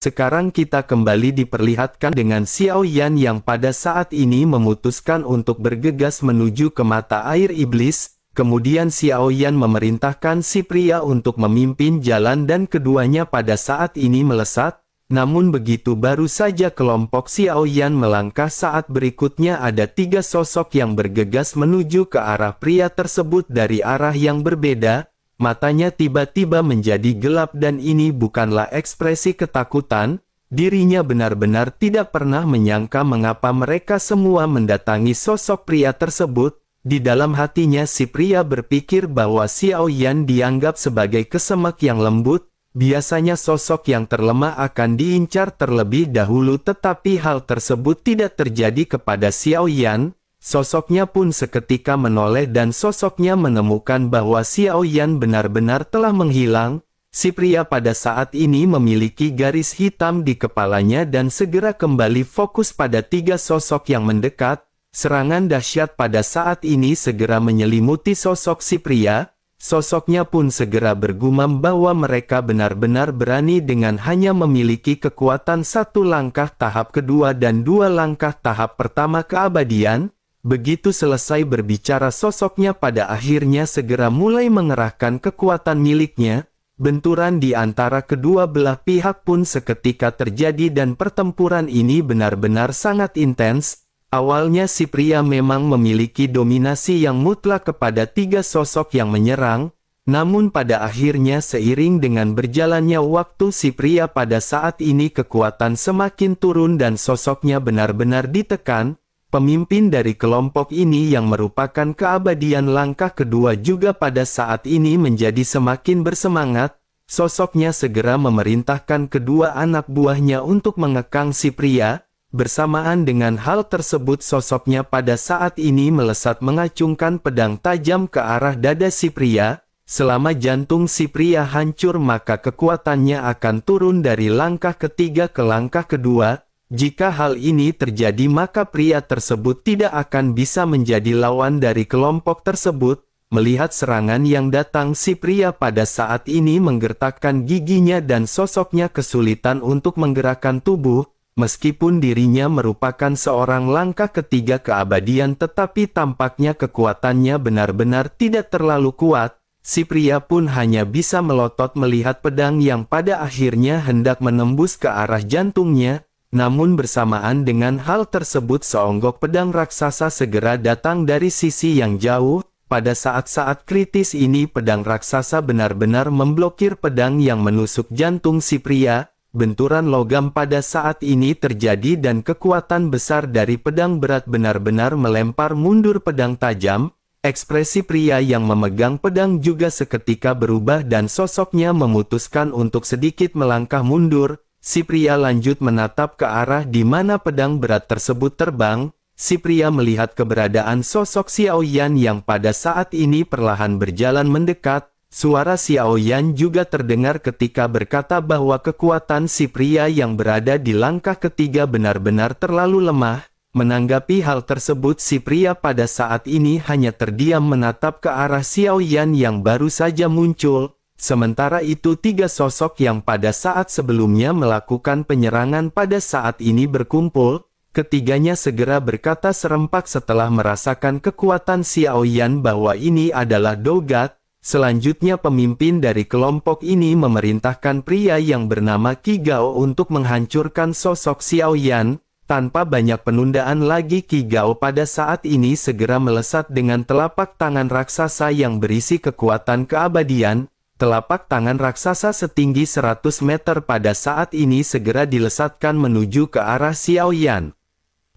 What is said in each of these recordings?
Sekarang kita kembali diperlihatkan dengan Xiao Yan yang pada saat ini memutuskan untuk bergegas menuju ke mata air iblis. Kemudian Xiao Yan memerintahkan si pria untuk memimpin jalan dan keduanya pada saat ini melesat. Namun begitu baru saja kelompok Xiao Yan melangkah, saat berikutnya ada 3 sosok yang bergegas menuju ke arah pria tersebut dari arah yang berbeda. Matanya tiba-tiba menjadi gelap dan ini bukanlah ekspresi ketakutan. Dirinya benar-benar tidak pernah menyangka mengapa mereka semua mendatangi sosok pria tersebut. Di dalam hatinya si pria berpikir bahwa Xiao Yan dianggap sebagai kesemek yang lembut. Biasanya sosok yang terlemah akan diincar terlebih dahulu, tetapi hal tersebut tidak terjadi kepada Xiao Yan. Sosoknya pun seketika menoleh dan sosoknya menemukan bahwa Xiao Yan benar-benar telah menghilang. Si pria pada saat ini memiliki garis hitam di kepalanya dan segera kembali fokus pada 3 sosok yang mendekat. Serangan dahsyat pada saat ini segera menyelimuti sosok si pria. Sosoknya pun segera bergumam bahwa mereka benar-benar berani dengan hanya memiliki kekuatan 1 langkah tahap kedua dan 2 langkah tahap pertama keabadian. Begitu selesai berbicara, sosoknya pada akhirnya segera mulai mengerahkan kekuatan miliknya. Benturan di antara kedua belah pihak pun seketika terjadi dan pertempuran ini benar-benar sangat intens. Awalnya si pria memang memiliki dominasi yang mutlak kepada 3 sosok yang menyerang. Namun pada akhirnya seiring dengan berjalannya waktu si pria pada saat ini kekuatan semakin turun dan sosoknya benar-benar ditekan. Pemimpin dari kelompok ini yang merupakan keabadian langkah kedua juga pada saat ini menjadi semakin bersemangat. Sosoknya segera memerintahkan kedua anak buahnya untuk mengekang si pria. Bersamaan dengan hal tersebut sosoknya pada saat ini melesat mengacungkan pedang tajam ke arah dada si pria. Selama jantung si pria hancur maka kekuatannya akan turun dari langkah ketiga ke langkah kedua. Jika hal ini terjadi maka pria tersebut tidak akan bisa menjadi lawan dari kelompok tersebut. Melihat serangan yang datang, si pria pada saat ini menggertakkan giginya dan sosoknya kesulitan untuk menggerakkan tubuh. Meskipun dirinya merupakan seorang langkah ketiga keabadian tetapi tampaknya kekuatannya benar-benar tidak terlalu kuat. Si pria pun hanya bisa melotot melihat pedang yang pada akhirnya hendak menembus ke arah jantungnya. Namun bersamaan dengan hal tersebut seonggok pedang raksasa segera datang dari sisi yang jauh. Pada saat-saat kritis ini pedang raksasa benar-benar memblokir pedang yang menusuk jantung si pria. Benturan logam pada saat ini terjadi dan kekuatan besar dari pedang berat benar-benar melempar mundur pedang tajam. Ekspresi pria yang memegang pedang juga seketika berubah dan sosoknya memutuskan untuk sedikit melangkah mundur. Si pria lanjut menatap ke arah di mana pedang berat tersebut terbang. Si pria melihat keberadaan sosok Xiao Yan yang pada saat ini perlahan berjalan mendekat. Suara Xiao Yan juga terdengar ketika berkata bahwa kekuatan si pria yang berada di langkah ketiga benar-benar terlalu lemah. Menanggapi hal tersebut si pria pada saat ini hanya terdiam menatap ke arah Xiao Yan yang baru saja muncul. Sementara itu 3 sosok yang pada saat sebelumnya melakukan penyerangan pada saat ini berkumpul. Ketiganya segera berkata serempak setelah merasakan kekuatan Xiao Yan bahwa ini adalah dogat. Selanjutnya pemimpin dari kelompok ini memerintahkan pria yang bernama Qi Gao untuk menghancurkan sosok Xiao Yan. Tanpa banyak penundaan lagi Qi Gao pada saat ini segera melesat dengan telapak tangan raksasa yang berisi kekuatan keabadian. Telapak tangan raksasa setinggi 100 meter pada saat ini segera dilesatkan menuju ke arah Xiao Yan.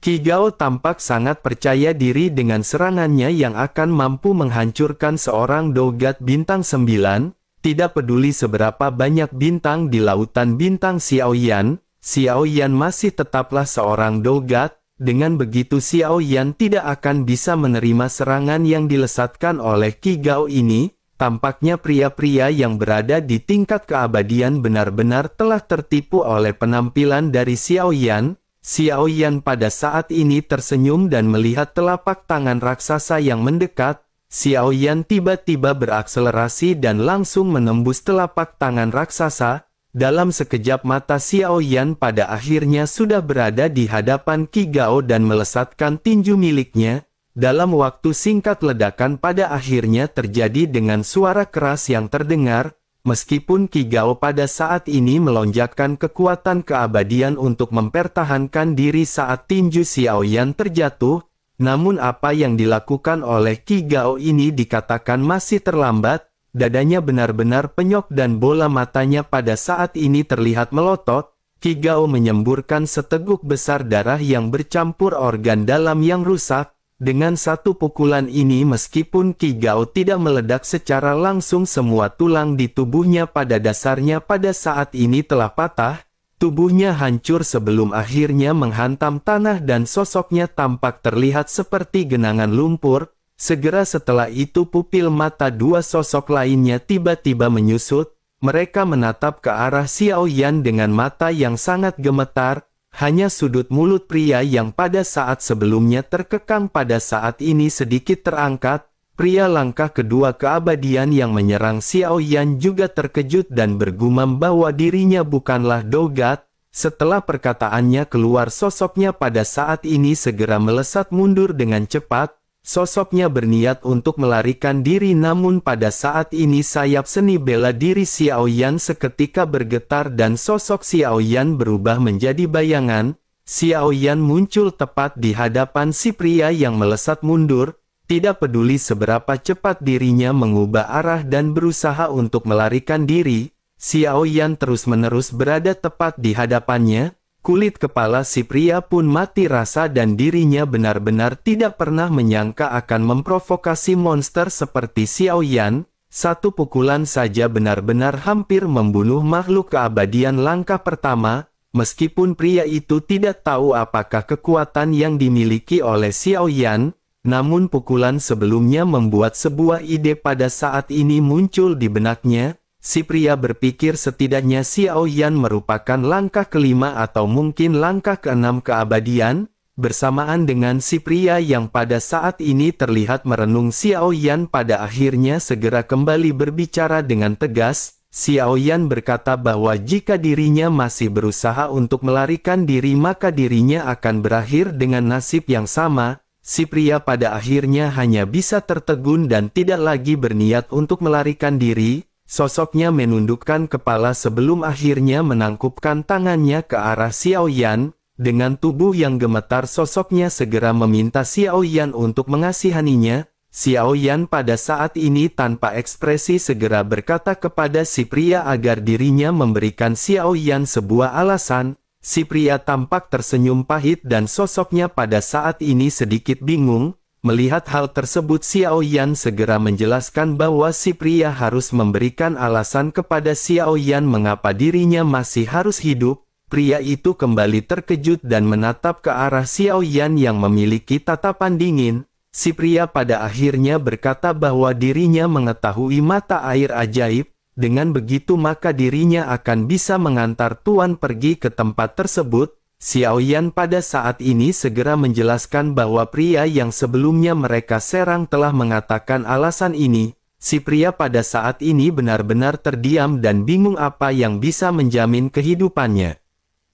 Qi Gao tampak sangat percaya diri dengan serangannya yang akan mampu menghancurkan seorang dogat bintang 9. Tidak peduli seberapa banyak bintang di lautan bintang Xiao Yan masih tetaplah seorang dogat. Dengan begitu Xiao Yan tidak akan bisa menerima serangan yang dilesatkan oleh Qi Gao ini. Tampaknya pria-pria yang berada di tingkat keabadian benar-benar telah tertipu oleh penampilan dari Xiao Yan. Xiao Yan pada saat ini tersenyum dan melihat telapak tangan raksasa yang mendekat. Xiao Yan tiba-tiba berakselerasi dan langsung menembus telapak tangan raksasa. Dalam sekejap mata Xiao Yan pada akhirnya sudah berada di hadapan Qi Gao dan melesatkan tinju miliknya. Dalam waktu singkat ledakan pada akhirnya terjadi dengan suara keras yang terdengar. Meskipun Qi Gao pada saat ini melonjakkan kekuatan keabadian untuk mempertahankan diri saat tinju Xiao Yan terjatuh, namun apa yang dilakukan oleh Qi Gao ini dikatakan masih terlambat. Dadanya benar-benar penyok dan bola matanya pada saat ini terlihat melotot. Qi Gao menyemburkan seteguk besar darah yang bercampur organ dalam yang rusak. Dengan satu pukulan ini meskipun Qi Gao tidak meledak secara langsung, semua tulang di tubuhnya pada dasarnya pada saat ini telah patah. Tubuhnya hancur sebelum akhirnya menghantam tanah dan sosoknya tampak terlihat seperti genangan lumpur. Segera setelah itu pupil mata dua sosok lainnya tiba-tiba menyusut. Mereka menatap ke arah Xiao Yan dengan mata yang sangat gemetar. Hanya sudut mulut pria yang pada saat sebelumnya terkekang pada saat ini sedikit terangkat. Pria langkah kedua keabadian yang menyerang Xiao Yan juga terkejut dan bergumam bahwa dirinya bukanlah Dogat. Setelah perkataannya keluar, sosoknya pada saat ini segera melesat mundur dengan cepat. Sosoknya berniat untuk melarikan diri, namun pada saat ini sayap seni bela diri Xiao Yan seketika bergetar dan sosok Xiao Yan berubah menjadi bayangan. Xiao Yan muncul tepat di hadapan si pria yang melesat mundur. Tidak peduli seberapa cepat dirinya mengubah arah dan berusaha untuk melarikan diri, Xiao Yan terus-menerus berada tepat di hadapannya. Kulit kepala si pria pun mati rasa dan dirinya benar-benar tidak pernah menyangka akan memprovokasi monster seperti Xiao Yan. Satu pukulan saja benar-benar hampir membunuh makhluk keabadian langkah pertama. Meskipun pria itu tidak tahu apakah kekuatan yang dimiliki oleh Xiao Yan, namun pukulan sebelumnya membuat sebuah ide pada saat ini muncul di benaknya. Si pria berpikir setidaknya Xiao Yan merupakan langkah kelima atau mungkin langkah keenam keabadian. Bersamaan dengan si pria yang pada saat ini terlihat merenung, Xiao Yan pada akhirnya segera kembali berbicara dengan tegas. Xiao Yan berkata bahwa jika dirinya masih berusaha untuk melarikan diri maka dirinya akan berakhir dengan nasib yang sama. Si pria pada akhirnya hanya bisa tertegun dan tidak lagi berniat untuk melarikan diri. Sosoknya menundukkan kepala sebelum akhirnya menangkupkan tangannya ke arah Xiao Yan. Dengan tubuh yang gemetar sosoknya segera meminta Xiao Yan untuk mengasihaninya. Xiao Yan pada saat ini tanpa ekspresi segera berkata kepada si pria agar dirinya memberikan Xiao Yan sebuah alasan. Si pria tampak tersenyum pahit dan sosoknya pada saat ini sedikit bingung. Melihat hal tersebut, Xiao Yan segera menjelaskan bahwa si pria harus memberikan alasan kepada Xiao Yan mengapa dirinya masih harus hidup. Pria itu kembali terkejut dan menatap ke arah Xiao Yan yang memiliki tatapan dingin. Si pria pada akhirnya berkata bahwa dirinya mengetahui mata air ajaib. Dengan begitu maka dirinya akan bisa mengantar tuan pergi ke tempat tersebut. Xiao Yan pada saat ini segera menjelaskan bahwa pria yang sebelumnya mereka serang telah mengatakan alasan ini. Si pria pada saat ini benar-benar terdiam dan bingung apa yang bisa menjamin kehidupannya.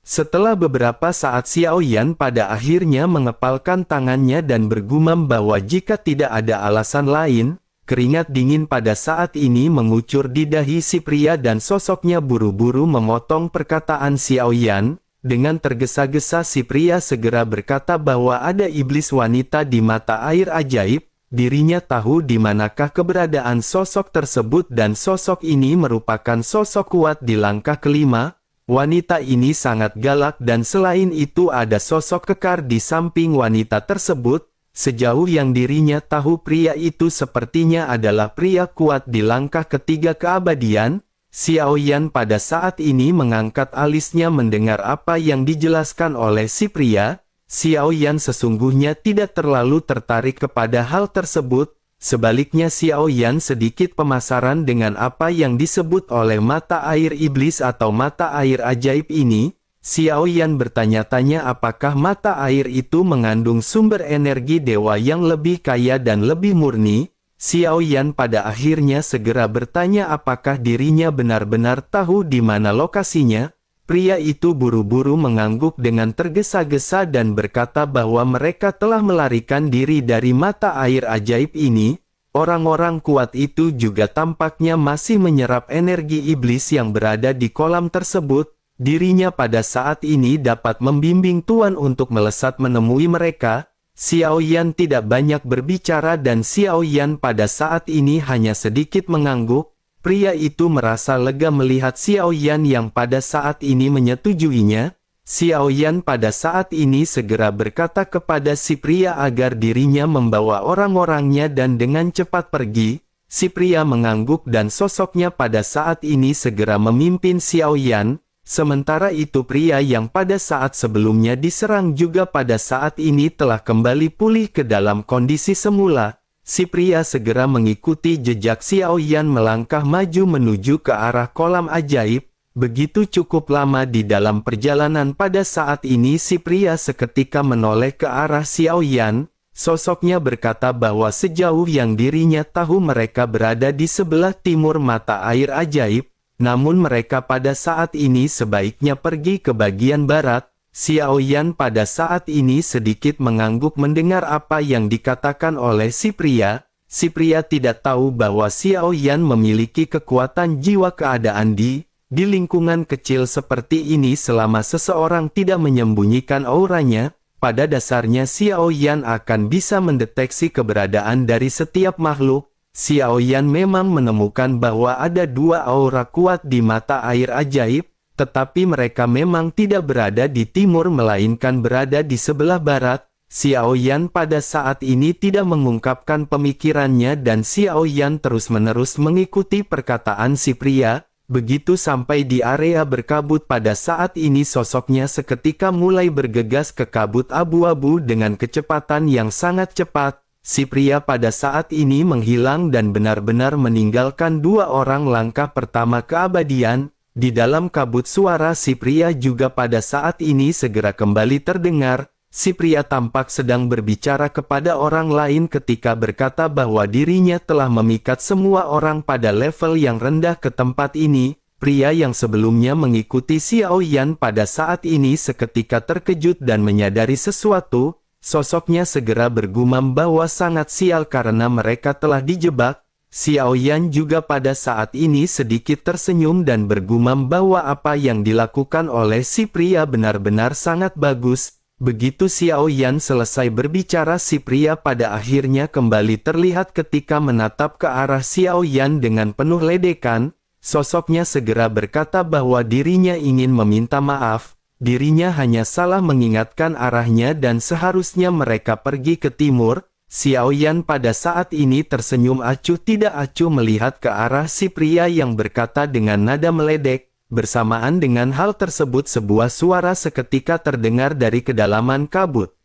Setelah beberapa saat Xiao Yan pada akhirnya mengepalkan tangannya dan bergumam bahwa jika tidak ada alasan lain, keringat dingin pada saat ini mengucur di dahi si pria dan sosoknya buru-buru memotong perkataan Xiao Yan. Dengan tergesa-gesa si pria segera berkata bahwa ada iblis wanita di mata air ajaib. Dirinya tahu di manakah keberadaan sosok tersebut dan sosok ini merupakan sosok kuat di langkah kelima. Wanita ini sangat galak dan selain itu ada sosok kekar di samping wanita tersebut. Sejauh yang dirinya tahu pria itu sepertinya adalah pria kuat di langkah ketiga keabadian. Xiao Yan pada saat ini mengangkat alisnya mendengar apa yang dijelaskan oleh si pria. Xiao Yan sesungguhnya tidak terlalu tertarik kepada hal tersebut. Sebaliknya Xiao Yan sedikit penasaran dengan apa yang disebut oleh mata air iblis atau mata air ajaib ini. Xiao Yan bertanya-tanya apakah mata air itu mengandung sumber energi dewa yang lebih kaya dan lebih murni. Xiao Yan pada akhirnya segera bertanya apakah dirinya benar-benar tahu di mana lokasinya. Pria itu buru-buru mengangguk dengan tergesa-gesa dan berkata bahwa mereka telah melarikan diri dari mata air ajaib ini. Orang-orang kuat itu juga tampaknya masih menyerap energi iblis yang berada di kolam tersebut. Dirinya pada saat ini dapat membimbing Tuan untuk melesat menemui mereka. Xiao Yan tidak banyak berbicara dan Xiao Yan pada saat ini hanya sedikit mengangguk. Pria itu merasa lega melihat Xiao Yan yang pada saat ini menyetujuinya. Xiao Yan pada saat ini segera berkata kepada si pria agar dirinya membawa orang-orangnya dan dengan cepat pergi. Si pria mengangguk dan sosoknya pada saat ini segera memimpin Xiao Yan. Sementara itu pria yang pada saat sebelumnya diserang juga pada saat ini telah kembali pulih ke dalam kondisi semula. Si pria segera mengikuti jejak Xiao Yan melangkah maju menuju ke arah kolam ajaib. Begitu cukup lama di dalam perjalanan pada saat ini si pria seketika menoleh ke arah Xiao Yan. Sosoknya berkata bahwa sejauh yang dirinya tahu mereka berada di sebelah timur mata air ajaib. Namun mereka pada saat ini sebaiknya pergi ke bagian barat. Xiao Yan pada saat ini sedikit mengangguk mendengar apa yang dikatakan oleh si pria. Si pria tidak tahu bahwa Xiao Yan memiliki kekuatan jiwa keadaan di lingkungan kecil seperti ini selama seseorang tidak menyembunyikan auranya. Pada dasarnya Xiao Yan akan bisa mendeteksi keberadaan dari setiap makhluk. Xiao Yan memang menemukan bahwa ada dua aura kuat di mata air ajaib, tetapi mereka memang tidak berada di timur melainkan berada di sebelah barat. Xiao Yan pada saat ini tidak mengungkapkan pemikirannya dan Xiao Yan terus-menerus mengikuti perkataan si pria. Begitu sampai di area berkabut pada saat ini sosoknya seketika mulai bergegas ke kabut abu-abu dengan kecepatan yang sangat cepat. Si pria pada saat ini menghilang dan benar-benar meninggalkan dua orang langkah pertama keabadian. Di dalam kabut suara si pria juga pada saat ini segera kembali terdengar. Si pria tampak sedang berbicara kepada orang lain ketika berkata bahwa dirinya telah memikat semua orang pada level yang rendah ke tempat ini. Pria yang sebelumnya mengikuti Xiao Yan pada saat ini seketika terkejut dan menyadari sesuatu. Sosoknya segera bergumam bahwa sangat sial karena mereka telah dijebak. Xiao Yan juga pada saat ini sedikit tersenyum dan bergumam bahwa apa yang dilakukan oleh si pria benar-benar sangat bagus. Begitu Xiao Yan selesai berbicara si pria pada akhirnya kembali terlihat ketika menatap ke arah Xiao Yan dengan penuh ledekan. Sosoknya segera berkata bahwa dirinya ingin meminta maaf. Dirinya hanya salah mengingatkan arahnya dan seharusnya mereka pergi ke timur. Xiao Yan pada saat ini tersenyum acuh tidak acuh melihat ke arah si pria yang berkata dengan nada meledek. Bersamaan dengan hal tersebut sebuah suara seketika terdengar dari kedalaman kabut.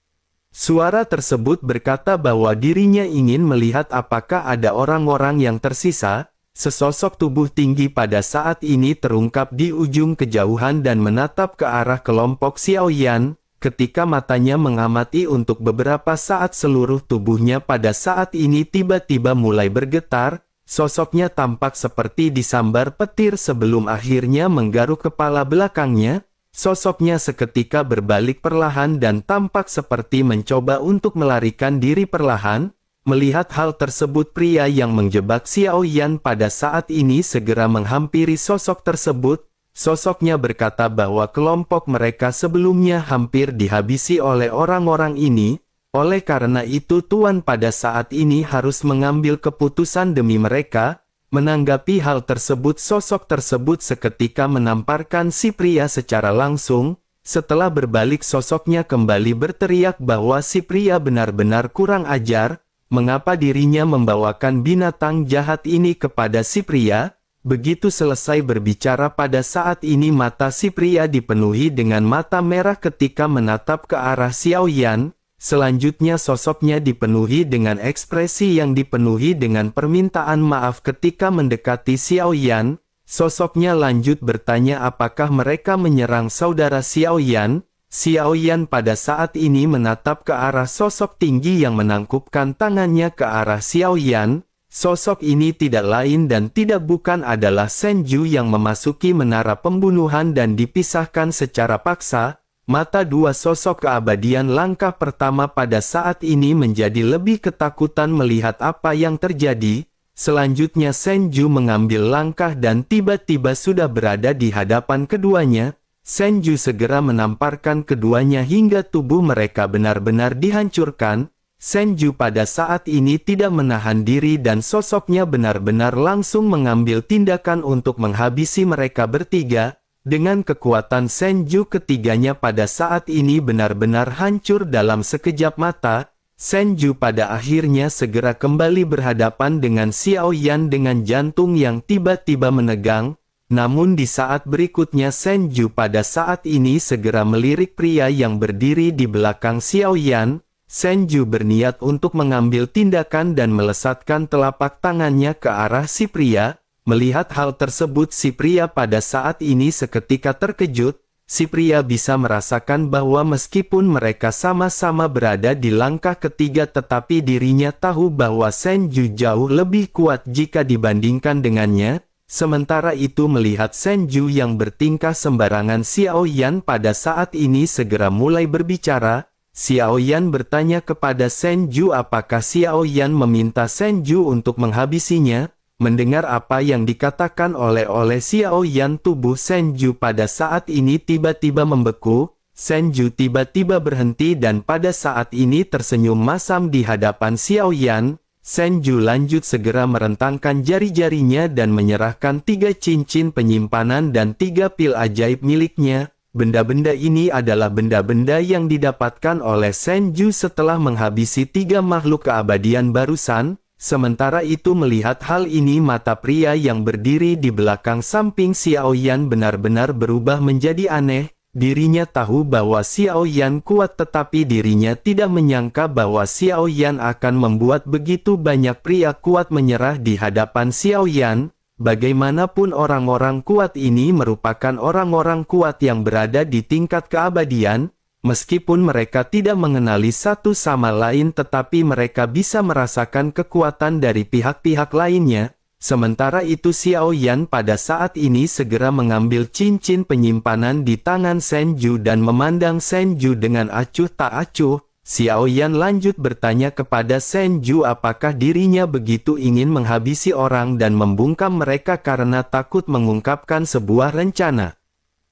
Suara tersebut berkata bahwa dirinya ingin melihat apakah ada orang-orang yang tersisa. Sesosok tubuh tinggi pada saat ini terungkap di ujung kejauhan dan menatap ke arah kelompok Xiao Yan. Ketika matanya mengamati untuk beberapa saat seluruh tubuhnya pada saat ini tiba-tiba mulai bergetar. Sosoknya tampak seperti disambar petir sebelum akhirnya menggaruk kepala belakangnya. Sosoknya seketika berbalik perlahan dan tampak seperti mencoba untuk melarikan diri perlahan. Melihat hal tersebut pria yang menjebak Xiao Yan pada saat ini segera menghampiri sosok tersebut. Sosoknya berkata bahwa kelompok mereka sebelumnya hampir dihabisi oleh orang-orang ini. Oleh karena itu Tuan pada saat ini harus mengambil keputusan demi mereka. Menanggapi hal tersebut sosok tersebut seketika menamparkan si pria secara langsung. Setelah berbalik sosoknya kembali berteriak bahwa si pria benar-benar kurang ajar. Mengapa dirinya membawakan binatang jahat ini kepada si pria? Begitu selesai berbicara pada saat ini mata si pria dipenuhi dengan mata merah ketika menatap ke arah Xiao Yan. Selanjutnya sosoknya dipenuhi dengan ekspresi yang dipenuhi dengan permintaan maaf ketika mendekati Xiao Yan. Sosoknya lanjut bertanya apakah mereka menyerang saudara Xiao Yan. Xiao Yan pada saat ini menatap ke arah sosok tinggi yang menangkupkan tangannya ke arah Xiao Yan. Sosok ini tidak lain dan tidak bukan adalah Senju yang memasuki menara pembunuhan dan dipisahkan secara paksa. Mata dua sosok keabadian langkah pertama pada saat ini menjadi lebih ketakutan melihat apa yang terjadi. Selanjutnya Senju mengambil langkah dan tiba-tiba sudah berada di hadapan keduanya. Senju segera menamparkan keduanya hingga tubuh mereka benar-benar dihancurkan. Senju pada saat ini tidak menahan diri dan sosoknya benar-benar langsung mengambil tindakan untuk menghabisi mereka bertiga. Dengan kekuatan Senju ketiganya pada saat ini benar-benar hancur dalam sekejap mata. Senju pada akhirnya segera kembali berhadapan dengan Xiao Yan dengan jantung yang tiba-tiba menegang. Namun di saat berikutnya Senju pada saat ini segera melirik pria yang berdiri di belakang Xiao Yan. Senju berniat untuk mengambil tindakan dan melesatkan telapak tangannya ke arah si pria. Melihat hal tersebut si pria pada saat ini seketika terkejut. Si pria bisa merasakan bahwa meskipun mereka sama-sama berada di langkah ketiga tetapi dirinya tahu bahwa Senju jauh lebih kuat jika dibandingkan dengannya. Sementara itu melihat Senju yang bertingkah sembarangan, Xiao Yan pada saat ini segera mulai berbicara. Xiao Yan bertanya kepada Senju apakah Xiao Yan meminta Senju untuk menghabisinya. Mendengar apa yang dikatakan oleh Xiao Yan, tubuh Senju pada saat ini tiba-tiba membeku. Senju tiba-tiba berhenti dan pada saat ini tersenyum masam di hadapan Xiao Yan. Senju lanjut segera merentangkan jari-jarinya dan menyerahkan 3 cincin penyimpanan dan 3 pil ajaib miliknya. Benda-benda ini adalah benda-benda yang didapatkan oleh Senju setelah menghabisi 3 makhluk keabadian barusan. Sementara itu melihat hal ini mata pria yang berdiri di belakang samping Xiao Yan benar-benar berubah menjadi aneh. Dirinya tahu bahwa Xiao Yan kuat tetapi dirinya tidak menyangka bahwa Xiao Yan akan membuat begitu banyak pria kuat menyerah di hadapan Xiao Yan. Bagaimanapun orang-orang kuat ini merupakan orang-orang kuat yang berada di tingkat keabadian. Meskipun mereka tidak mengenali satu sama lain tetapi mereka bisa merasakan kekuatan dari pihak-pihak lainnya. Sementara itu Xiao Yan pada saat ini segera mengambil cincin penyimpanan di tangan Senju dan memandang Senju dengan acuh tak acuh. Xiao Yan lanjut bertanya kepada Senju apakah dirinya begitu ingin menghabisi orang dan membungkam mereka karena takut mengungkapkan sebuah rencana.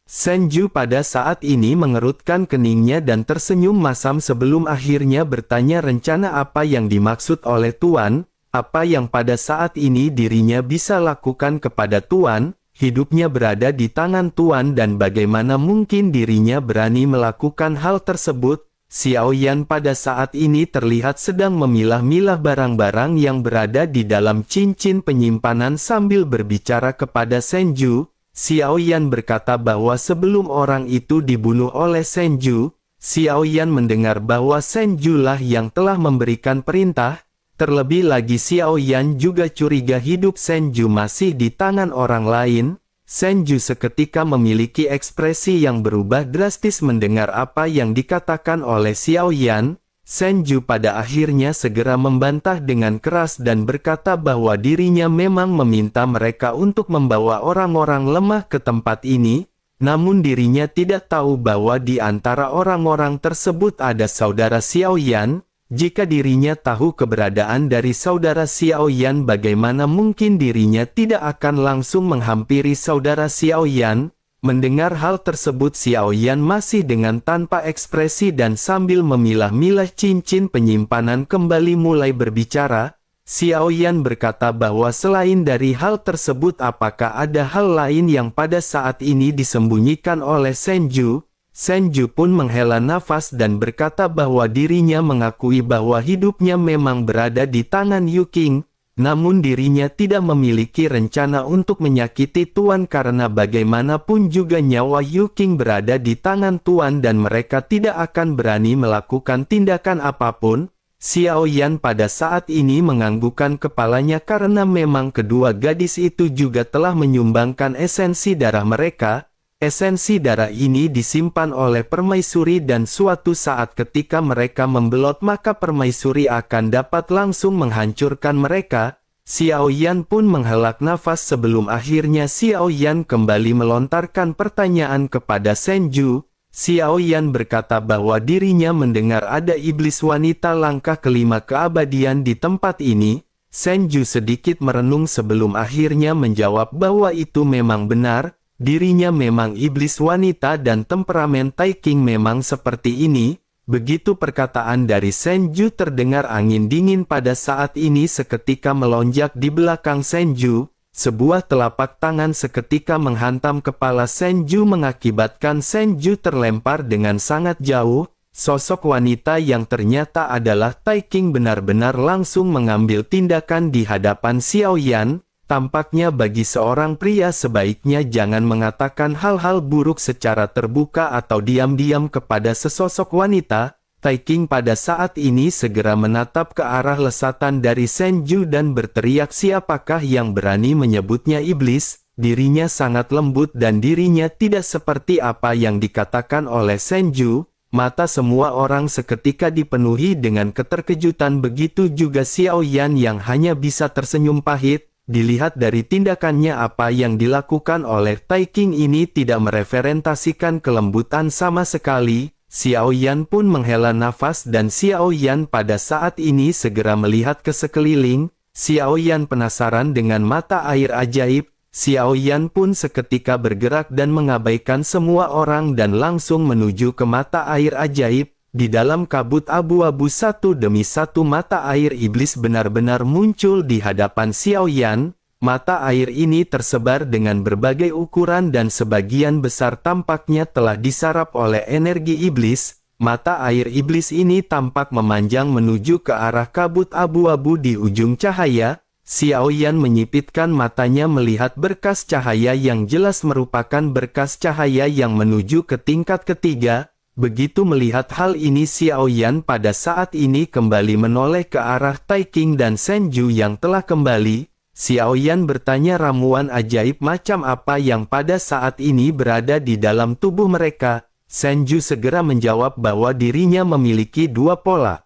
Senju pada saat ini mengerutkan keningnya dan tersenyum masam sebelum akhirnya bertanya rencana apa yang dimaksud oleh Tuan. Apa yang pada saat ini dirinya bisa lakukan kepada Tuan. Hidupnya berada di tangan Tuan dan bagaimana mungkin dirinya berani melakukan hal tersebut. Xiao Yan pada saat ini terlihat sedang memilah-milah barang-barang yang berada di dalam cincin penyimpanan sambil berbicara kepada Senju. Xiao Yan berkata bahwa sebelum orang itu dibunuh oleh Senju, Xiao Yan mendengar bahwa Senju lah yang telah memberikan perintah. Terlebih lagi Xiao Yan juga curiga hidup Senju masih di tangan orang lain. Senju seketika memiliki ekspresi yang berubah drastis mendengar apa yang dikatakan oleh Xiao Yan. Senju pada akhirnya segera membantah dengan keras dan berkata bahwa dirinya memang meminta mereka untuk membawa orang-orang lemah ke tempat ini. Namun dirinya tidak tahu bahwa di antara orang-orang tersebut ada saudara Xiao Yan. Jika dirinya tahu keberadaan dari saudara Xiao Yan, bagaimana mungkin dirinya tidak akan langsung menghampiri saudara Xiao Yan? Mendengar hal tersebut Xiao Yan masih dengan tanpa ekspresi dan sambil memilah-milah cincin penyimpanan kembali mulai berbicara. Xiao Yan berkata bahwa selain dari hal tersebut apakah ada hal lain yang pada saat ini disembunyikan oleh Senju? Senju pun menghela nafas dan berkata bahwa dirinya mengakui bahwa hidupnya memang berada di tangan Yu Qing, namun dirinya tidak memiliki rencana untuk menyakiti Tuan karena bagaimanapun juga nyawa Yu Qing berada di tangan Tuan dan mereka tidak akan berani melakukan tindakan apapun. Xiao Yan pada saat ini menganggukkan kepalanya karena memang kedua gadis itu juga telah menyumbangkan esensi darah mereka. Esensi darah ini disimpan oleh permaisuri dan suatu saat ketika mereka membelot maka permaisuri akan dapat langsung menghancurkan mereka. Xiao Yan pun menghela nafas sebelum akhirnya Xiao Yan kembali melontarkan pertanyaan kepada Senju. Xiao Yan berkata bahwa dirinya mendengar ada iblis wanita langkah kelima keabadian di tempat ini. Senju sedikit merenung sebelum akhirnya menjawab bahwa itu memang benar, dirinya memang iblis wanita dan temperamen Taiking memang seperti ini. Begitu perkataan dari Senju terdengar angin dingin pada saat ini seketika melonjak di belakang Senju. Sebuah telapak tangan seketika menghantam kepala Senju mengakibatkan Senju terlempar dengan sangat jauh. Sosok wanita yang ternyata adalah Taiking benar-benar langsung mengambil tindakan di hadapan Xiao Yan. Tampaknya bagi seorang pria sebaiknya jangan mengatakan hal-hal buruk secara terbuka atau diam-diam kepada sesosok wanita. Taiking pada saat ini segera menatap ke arah lesatan dari Senju dan berteriak, siapakah yang berani menyebutnya iblis? Dirinya sangat lembut dan dirinya tidak seperti apa yang dikatakan oleh Senju. Mata semua orang seketika dipenuhi dengan keterkejutan, begitu juga Xiao Yan yang hanya bisa tersenyum pahit. Dilihat dari tindakannya, apa yang dilakukan oleh Taiking ini tidak mereferentasikan kelembutan sama sekali. Xiao Yan pun menghela nafas dan Xiao Yan pada saat ini segera melihat ke sekeliling. Xiao Yan penasaran dengan mata air ajaib. Xiao Yan pun seketika bergerak dan mengabaikan semua orang dan langsung menuju ke mata air ajaib. Di dalam kabut abu-abu satu demi satu mata air iblis benar-benar muncul di hadapan Xiao Yan. Mata air ini tersebar dengan berbagai ukuran dan sebagian besar tampaknya telah disarap oleh energi iblis. Mata air iblis ini tampak memanjang menuju ke arah kabut abu-abu di ujung cahaya. Xiao Yan menyipitkan matanya melihat berkas cahaya yang jelas merupakan berkas cahaya yang menuju ke tingkat ketiga. Begitu melihat hal ini, Xiao Yan pada saat ini kembali menoleh ke arah Taiking dan Senju yang telah kembali. Xiao Yan bertanya ramuan ajaib macam apa yang pada saat ini berada di dalam tubuh mereka. Senju segera menjawab bahwa dirinya memiliki 2 pola.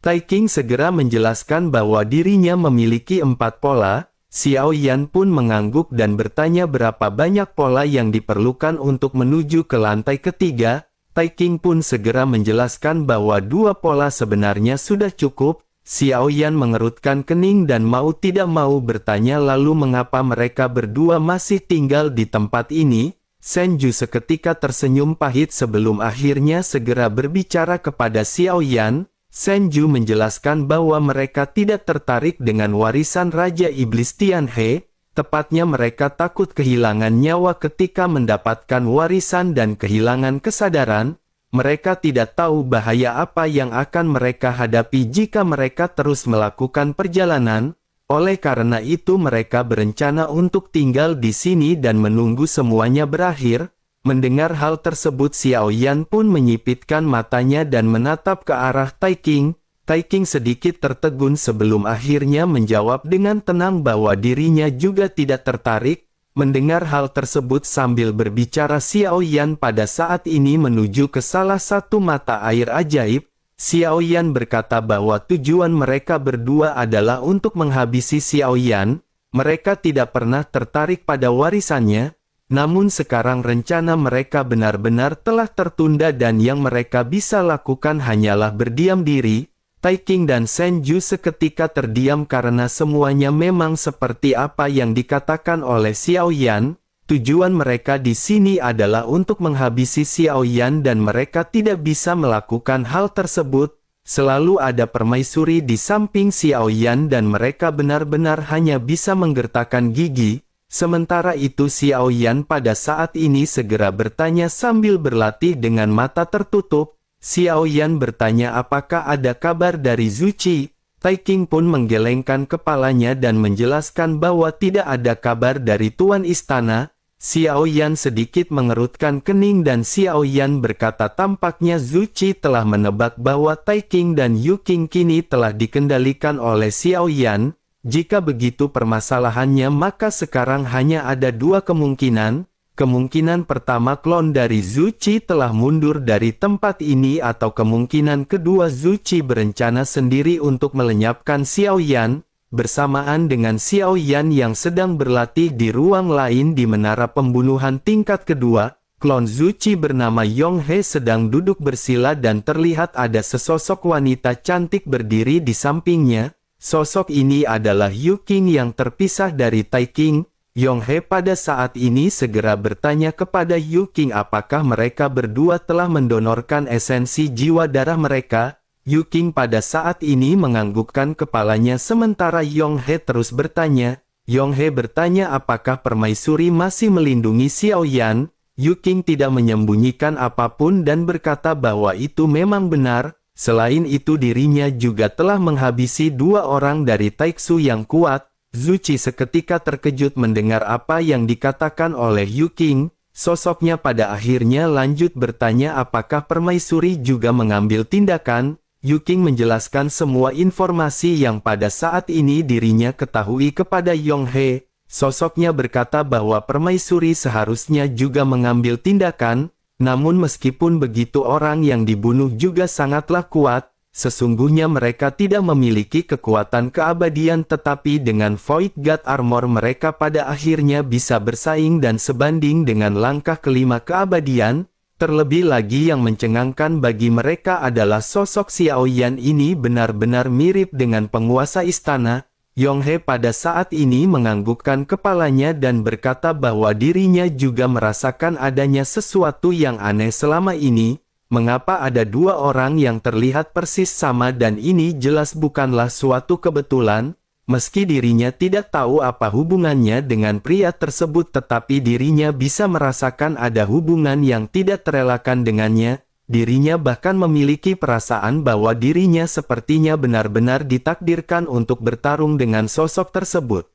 Taiking segera menjelaskan bahwa dirinya memiliki 4 pola. Xiao Yan pun mengangguk dan bertanya berapa banyak pola yang diperlukan untuk menuju ke lantai ketiga. Taiking pun segera menjelaskan bahwa 2 pola sebenarnya sudah cukup. Xiao Yan mengerutkan kening dan mau tidak mau bertanya, lalu mengapa mereka berdua masih tinggal di tempat ini? Senju seketika tersenyum pahit sebelum akhirnya segera berbicara kepada Xiao Yan. Senju menjelaskan bahwa mereka tidak tertarik dengan warisan Raja Iblis Tianhe. Tepatnya mereka takut kehilangan nyawa ketika mendapatkan warisan dan kehilangan kesadaran. Mereka tidak tahu bahaya apa yang akan mereka hadapi jika mereka terus melakukan perjalanan. Oleh karena itu mereka berencana untuk tinggal di sini dan menunggu semuanya berakhir. Mendengar hal tersebut, Xiao Yan pun menyipitkan matanya dan menatap ke arah Taiking. Taiking sedikit tertegun sebelum akhirnya menjawab dengan tenang bahwa dirinya juga tidak tertarik. Mendengar hal tersebut sambil berbicara, Xiao Yan pada saat ini menuju ke salah satu mata air ajaib. Xiao Yan berkata bahwa tujuan mereka berdua adalah untuk menghabisi Xiao Yan. Mereka tidak pernah tertarik pada warisannya. Namun sekarang rencana mereka benar-benar telah tertunda dan yang mereka bisa lakukan hanyalah berdiam diri. Taiking dan Senju seketika terdiam karena semuanya memang seperti apa yang dikatakan oleh Xiao Yan. Tujuan mereka di sini adalah untuk menghabisi Xiao Yan dan mereka tidak bisa melakukan hal tersebut. Selalu ada permaisuri di samping Xiao Yan dan mereka benar-benar hanya bisa menggertakkan gigi. Sementara itu Xiao Yan pada saat ini segera bertanya sambil berlatih dengan mata tertutup. Xiao Yan bertanya apakah ada kabar dari Zuchi. Taiking pun menggelengkan kepalanya dan menjelaskan bahwa tidak ada kabar dari Tuan Istana. Xiao Yan sedikit mengerutkan kening dan Xiao Yan berkata tampaknya Zuchi telah menebak bahwa Taiking dan Yuking kini telah dikendalikan oleh Xiao Yan. Jika begitu permasalahannya, maka sekarang hanya ada 2 kemungkinan. Kemungkinan pertama, klon dari Zuchi telah mundur dari tempat ini, atau kemungkinan kedua, Zuchi berencana sendiri untuk melenyapkan Xiao Yan. bersamaan dengan Xiao Yan yang sedang berlatih di ruang lain di menara pembunuhan tingkat kedua, klon Zuchi bernama Yong He sedang duduk bersila dan terlihat ada sesosok wanita cantik berdiri di sampingnya. Sosok ini adalah Yu Qing yang terpisah dari Tai Qing. Yong He pada saat ini segera bertanya kepada Yu Qing apakah mereka berdua telah mendonorkan esensi jiwa darah mereka. Yu Qing pada saat ini menganggukkan kepalanya sementara Yong He terus bertanya. Yong He bertanya apakah permaisuri masih melindungi Xiao Yan. Yu Qing tidak menyembunyikan apapun dan berkata bahwa itu memang benar. Selain itu dirinya juga telah menghabisi 2 orang dari Taiksu yang kuat. Zuchi seketika terkejut mendengar apa yang dikatakan oleh Yu Qing. Sosoknya pada akhirnya lanjut bertanya apakah permaisuri juga mengambil tindakan. Yu Qing menjelaskan semua informasi yang pada saat ini dirinya ketahui kepada Yong He. Sosoknya berkata bahwa permaisuri seharusnya juga mengambil tindakan, namun meskipun begitu orang yang dibunuh juga sangatlah kuat, sesungguhnya mereka tidak memiliki kekuatan keabadian tetapi dengan Void God Armor mereka pada akhirnya bisa bersaing dan sebanding dengan langkah kelima keabadian. Terlebih lagi yang mencengangkan bagi mereka adalah sosok Xiao Yan ini benar-benar mirip dengan penguasa istana. Yong He pada saat ini menganggukkan kepalanya dan berkata bahwa dirinya juga merasakan adanya sesuatu yang aneh selama ini. Mengapa ada 2 orang yang terlihat persis sama dan ini jelas bukanlah suatu kebetulan? Meski dirinya tidak tahu apa hubungannya dengan pria tersebut tetapi dirinya bisa merasakan ada hubungan yang tidak terelakkan dengannya. Dirinya bahkan memiliki perasaan bahwa dirinya sepertinya benar-benar ditakdirkan untuk bertarung dengan sosok tersebut.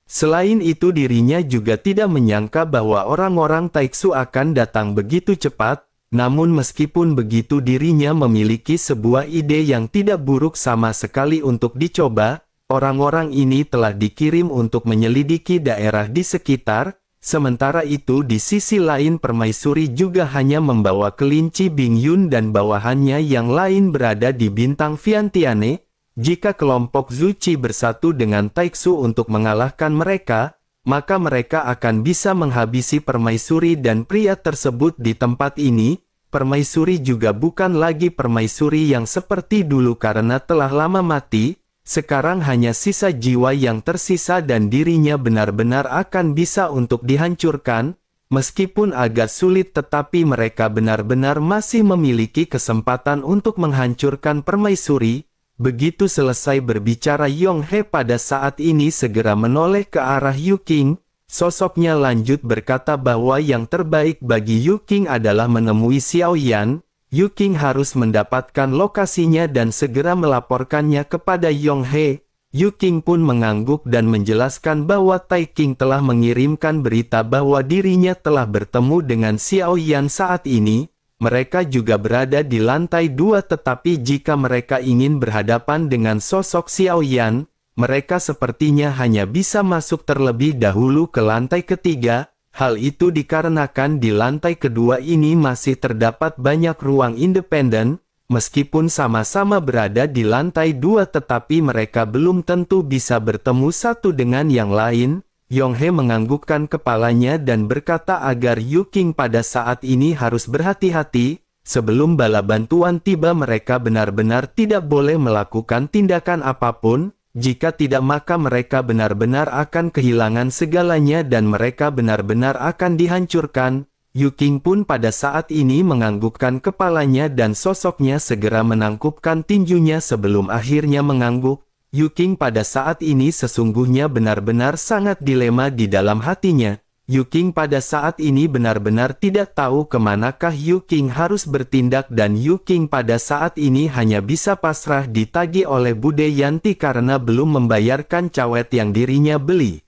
Selain itu dirinya juga tidak menyangka bahwa orang-orang Taiksu akan datang begitu cepat. Namun meskipun begitu dirinya memiliki sebuah ide yang tidak buruk sama sekali untuk dicoba. Orang-orang ini telah dikirim untuk menyelidiki daerah di sekitar, sementara itu di sisi lain permaisuri juga hanya membawa kelinci Bing Yun dan bawahannya yang lain berada di bintang Vientiane. Jika kelompok Zuchi bersatu dengan Taiksu untuk mengalahkan mereka, maka mereka akan bisa menghabisi permaisuri dan pria tersebut di tempat ini. Permaisuri juga bukan lagi permaisuri yang seperti dulu karena telah lama mati. Sekarang hanya sisa jiwa yang tersisa dan dirinya benar-benar akan bisa untuk dihancurkan. Meskipun agak sulit tetapi mereka benar-benar masih memiliki kesempatan untuk menghancurkan permaisuri. Begitu selesai berbicara Yong He pada saat ini segera menoleh ke arah Yu Qing. Sosoknya lanjut berkata bahwa yang terbaik bagi Yu Qing adalah menemui Xiao Yan. Yu Qing harus mendapatkan lokasinya dan segera melaporkannya kepada Yong He. Yu Qing pun mengangguk dan menjelaskan bahwa Tai Qing telah mengirimkan berita bahwa dirinya telah bertemu dengan Xiao Yan saat ini. Mereka juga berada di lantai 2 tetapi jika mereka ingin berhadapan dengan sosok Xiao Yan, mereka sepertinya hanya bisa masuk terlebih dahulu ke lantai ketiga. Hal itu dikarenakan di lantai kedua ini masih terdapat banyak ruang independen, meskipun sama-sama berada di lantai 2 tetapi mereka belum tentu bisa bertemu satu dengan yang lain. Yong He menganggukkan kepalanya dan berkata agar Yu Qing pada saat ini harus berhati-hati, sebelum bala bantuan tiba mereka benar-benar tidak boleh melakukan tindakan apapun. Jika tidak maka mereka benar-benar akan kehilangan segalanya dan mereka benar-benar akan dihancurkan. Yu Qing pun pada saat ini menganggukkan kepalanya dan sosoknya segera menangkupkan tinjunya sebelum akhirnya mengangguk. Yu Qing pada saat ini sesungguhnya benar-benar sangat dilema di dalam hatinya. Yu Qing pada saat ini benar-benar tidak tahu kemanakah Yu Qing harus bertindak dan Yu Qing pada saat ini hanya bisa pasrah ditagih oleh Bude Yanti karena belum membayarkan cawet yang dirinya beli.